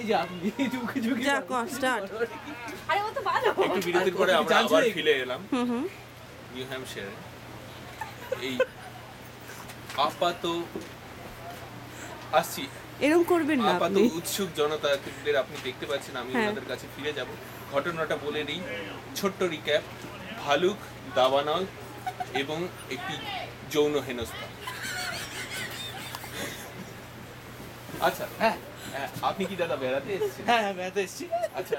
যে আপনি ঝুঁকি ঝুঁকি যা কর স্টার্ট। আরে ও তো ভালো। একটু বিরতির পরে আমরা জানছো আবার নাকি? ফিরে এলাম হুম নিউ হ্যাম্পশায়ারে। এই আপাত আসছি এরকম করবেন না আপাত আপনি। উৎসুক জনতাদের আপনি দেখতে পাচ্ছেন, আমি হ্যাঁ। ওনাদের কাছে ফিরে যাব। ঘটনাটা বলে নিই, ছোট্ট রিক্যাপ। ভালুক, দাবানল এবং একটি যৌন হেনস্থা। আচ্ছা, হ্যাঁ আপনি কি দাদা বেড়াতে এসেছেন? হ্যাঁ হ্যাঁ বেড়াতে এসেছি। আচ্ছা,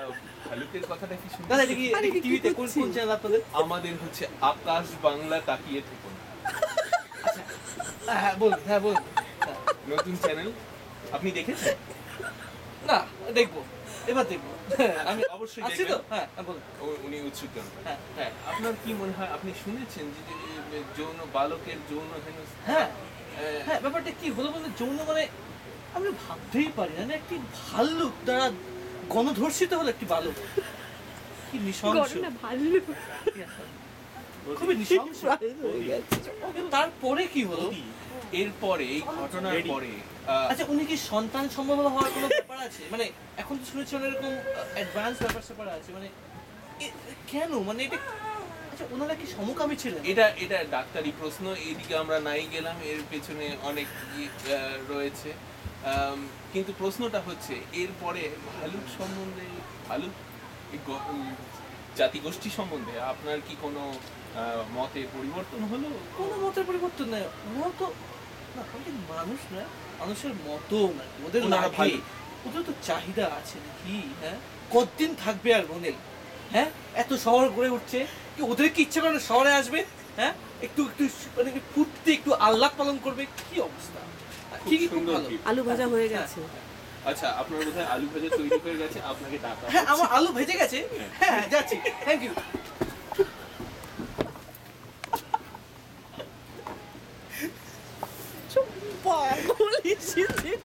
ভালুকের কথাটা কি শুনতে? দাদা এটা কি আরে, কি টিভিতে কোন করছি? কোন চ্যানেল আপনাদের? আমাদের হচ্ছে আকাশ বাংলা তাকিয়ে থাকুন, হ্যাঁ বলুন, হ্যাঁ বলুন। হ্যাঁ। নতুন চ্যানেল। আপনি দেখেছেন? না দেখবো, এবার দেখবো। হ্যাঁ, আমি অবশ্যই আছি তো। দেখবেন। হ্যাঁ হ্যাঁ, বলুন। উনি উৎসুক জনতা। হ্যাঁ হ্যাঁ, আপনার কি মনে হয়, আপনি শুনেছেন যে যৌন বালকের যৌন হেনস্থা? হ্যাঁ আহ, হ্যাঁ, ব্যাপারটা কি হলো বলতে যৌন মানে আমি ভাবতেই পারি না, একটি ভাল্লুক দ্বারা গণধর্ষিত হলো একটি বালক। কি নৃশংস, ঘটনা ভালো। খুবই নৃশংস। হয়ে গেছে। তারপরে কি হলো? এরপরে এই ঘটনার পরে আচ্ছা, উনি কি সন্তান সম্ভব হওয়ার কোনো ব্যাপার আছে? মানে এখন তো শুনেছি ওনার এরকম অ্যাডভান্স ব্যাপার আছে, মানে কেন, মানে এটা আচ্ছা ওনারা কি সমকামী ছিলেন? এটা এটা ডাক্তারি প্রশ্ন, এদিকে আমরা নাই গেলাম, এর পেছনে অনেক রয়েছে। কিন্তু প্রশ্নটা হচ্ছে এরপরে ভালুক সম্বন্ধে, ভালুক জাতিগোষ্ঠী সম্বন্ধে আপনার কি কোনো মতে পরিবর্তন হলো? কোনো মতের পরিবর্তন নেই। ওরা তো না, ওরা মানুষ না, মানুষের মতো না, ওদের ওনারা লাগে, ভালো। ওদের তো চাহিদা আছে নাকি? হ্যাঁ, কতদিন থাকবে আর বনেল? হ্যাঁ, এত শহর গড়ে উঠছে, কি ওদের কি ইচ্ছে করে না শহরে আসবে? হ্যাঁ, একটু একটু মানে ফুর্তি, একটু আহ্লাদ পালন করবে। কি অবস্থা, খুব ঠিকই, খুব সুন্দর ভালো। gift। আলু ভাজা হয়ে গেছে। আচ্ছা, আপনার বোধহয় আলু ভাজা তৈরি হয়ে গেছে, আপনাকে ডাকা হ্যাঁ, হচ্ছে। আমার আলু ভেজে গেছে। হ্যাঁ যাচ্ছি, থ্যাংক ইউ। পাগল